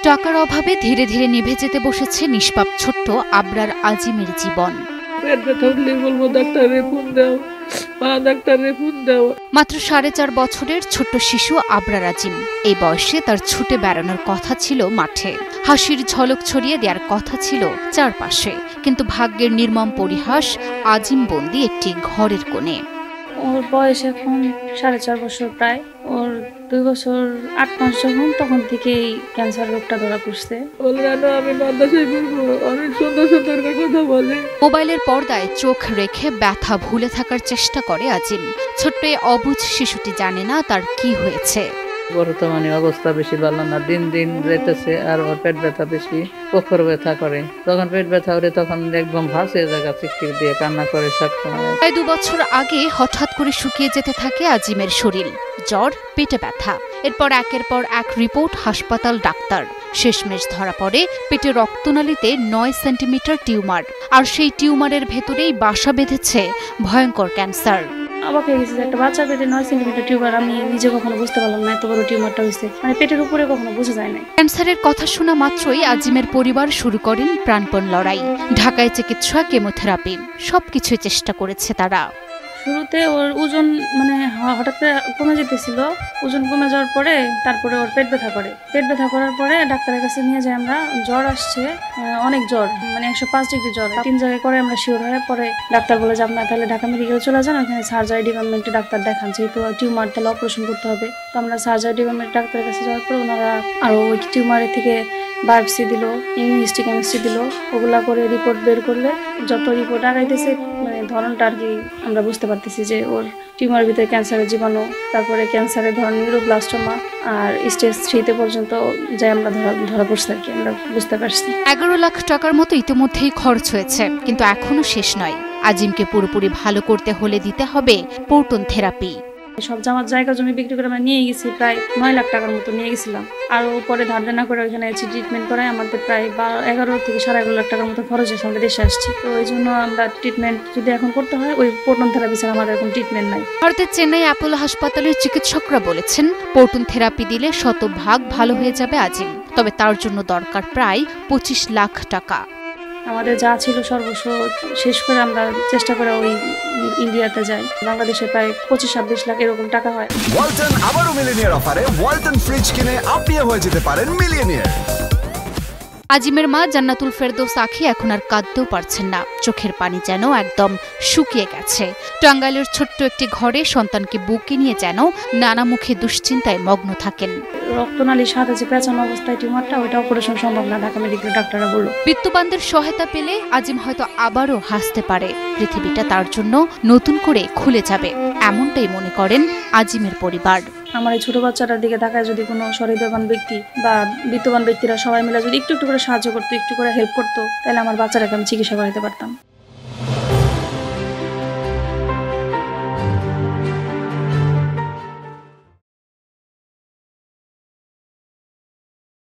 টাকার অভাবে ধীরে ধীরে নিভে যেতে বসেছে নিষ্পাপ ছোট্ট আবরার আজিমের জীবন। মাত্র 4.5 বছরের ছোট্ট শিশু আবরার আজিম। এই বয়সে তার ছুটে বেড়ানোর কথা ছিল মাঠে, হাসির ঝলক ছড়িয়ে দেওয়ার কথা ছিল চারপাশে, কিন্তু ভাগ্যের নির্মম পরিহাস, আজিম বন্দী একটি ঘরের কোণে। ওর বয়স এখন 4.5 বছর প্রায়। ওর 2 বছর 8 মাস যখন, তখন থেকেই ক্যান্সার রোগটা ধরা পড়ছে। মোবাইলের পর্দায় চোখ রেখে ব্যথা ভুলে থাকার চেষ্টা করে আজিম। ছোট্ট এই অবুঝ শিশুটি জানে না তার কি হয়েছে। বর্তমানে অবস্থা বেশি ভালো না, দিন দিন যেতেছে। আর ওর পেট ব্যথা বেশি, প্রখর ব্যথা করে। যখন পেট ব্যথা হলে তখন একদম ভাসে জায়গা চিৎকার দিয়ে কান্না করে সবসময়। প্রায় 2 বছর আগে হঠাৎ করে শুকিয়ে যেতে থাকে আজিমের শরীর, জ্বর, পেটে ব্যথা। এরপর একের পর এক রিপোর্ট, হাসপাতাল, ডাক্তার। শেষমেশ ধরা পড়ে পেটে রক্তনালীতে 9 সেন্টিমিটার টিউমার, আর সেই টিউমারের ভেতরেই বাসা বেঁধেছে ভয়ঙ্কর ক্যান্সার। অবাক হয়ে গেছে যে একটা বাচ্চা পেটে 9 সেন্টিমিটার টিউমার। আমি নিজে কখনো বুঝতে পারলাম না এত বড় টিউমারটা হয়েছে, মানে পেটের উপরে কখনো বোঝা যায় না। ক্যান্সারের কথা শোনা মাত্রই আজিমের পরিবার শুরু করেন প্রাণপণ লড়াই। ঢাকায় চিকিৎসা, কেমোথেরাপি, সবকিছুই চেষ্টা করেছে তারা। শুরুতে ওর ওজন মানে হঠাৎ করে কমে যেতেছিল। ওজন কমে যাওয়ার পরে তারপরে ওর পেট ব্যথা করে। পেট ব্যথা করার পরে ডাক্তারের কাছে নিয়ে যাই আমরা। জ্বর আসছে, অনেক জ্বর, মানে 105 ডিগ্রি জ্বর। 3 জায়গায় করে আমরা শিওর হয়ে পরে ডাক্তার বলে যে আপনার তাহলে ঢাকা মেডিকেলে চলে যান, ওখানে সার্জারি ডিপার্টমেন্টে ডাক্তার দেখান, যেহেতু টিউমার তাহলে অপারেশন করতে হবে। তো আমরা সার্জারি ডিপার্টমেন্টের ডাক্তারের কাছে যাওয়ার পর ওনারা আরও ওই টিউমারের থেকে বায়োপসি দিল, ইমিউনিস্টি কেমিস্ট্রি দিল। ওগুলা করে রিপোর্ট বের করলে যত রিপোর্ট আগাইতেছে, মানে ধরনটা আর কি আমরা বুঝতে পারতেছি যে ওর টিউমারের ভিতরে ক্যান্সারের জীবাণু, তারপরে ক্যান্সারের ধরন নিউরোব্লাস্টোমা, আর স্টেজ 3 পর্যন্ত যাই আমরা ধরা পড়ছে আর কি, আমরা বুঝতে পারছি। 11 লাখ টাকার মতো ইতিমধ্যেই খরচ হয়েছে, কিন্তু এখনো শেষ নয়। আজিমকে পুরোপুরি ভালো করতে হলে দিতে হবে প্রোটন থেরাপি। সব জামার জায়গা জমি বিক্রি করে আমরা নিয়ে গেছি, প্রায় 9 লাখ টাকার মতো নিয়ে গেছিলাম। আর পরে ধার দেনা করে ওইখানে ট্রিটমেন্ট করায় আমাদের প্রায় 11 থেকে 11.5 লাখ টাকার মতো খরচ হয়েছে। আমরা দেশে আসছি, তো ওই জন্য আমরা ট্রিটমেন্ট যদি এখন করতে হয়, ওই প্রোটন থেরাপি ছাড়া আমাদের এখন ট্রিটমেন্ট নাই। ভারতের চেন্নাই অ্যাপোলো হাসপাতালের চিকিৎসকরা বলেছেন প্রোটন থেরাপি দিলে 100% ভালো হয়ে যাবে আজিম, তবে তার জন্য দরকার প্রায় 25 লাখ টাকা। আমাদের যা ছিল সর্বস্ব শেষ করে আমরা চেষ্টা করে ওই ইন্ডিয়াতে যাই। বাংলাদেশে প্রায় 25-26 লাখ এরকম টাকা হয়। ওয়ালটন আবারো মিলিয়নিয়ার অফারে ওয়ালটন ফ্রিজ কিনে আপনিও হয়ে যেতে পারেন মিলিয়নিয়ার। আজিমের মা জান্নাতুল ফেরদৌস আখি এখন আর কাঁদতেও পারছেন না, চোখের পানি যেন একদম শুকিয়ে গেছে। টাঙ্গাইলের ছোট্ট একটি ঘরে সন্তানকে বুকে নিয়ে যেন নানা মুখে দুশ্চিন্তায় মগ্ন থাকেন। রক্তনালীর সাথে যে পেঁচানো অবস্থায় টিউমারটা, ওইটা অপারেশন সম্ভব না, ঢাকা মেডিকেল ডাক্তাররা বলল। বিত্তবানদের সহায়তা পেলে আজিম হয়তো আবারও হাসতে পারে, পৃথিবীটা তার জন্য নতুন করে খুলে যাবে, এমনটাই মনে করেন আজিমের পরিবার। আমার এই ছোট বাচ্চাটার দিকে তাকায় যদি কোনো সহৃদয়বান ব্যক্তি বা বিত্তবান ব্যক্তিরা সবাই মিলে যদি একটু একটু করে সাহায্য করতো, একটু করে হেল্প করতো, তাহলে আমার বাচ্চাটাকে আমি চিকিৎসা করাতে পারতাম।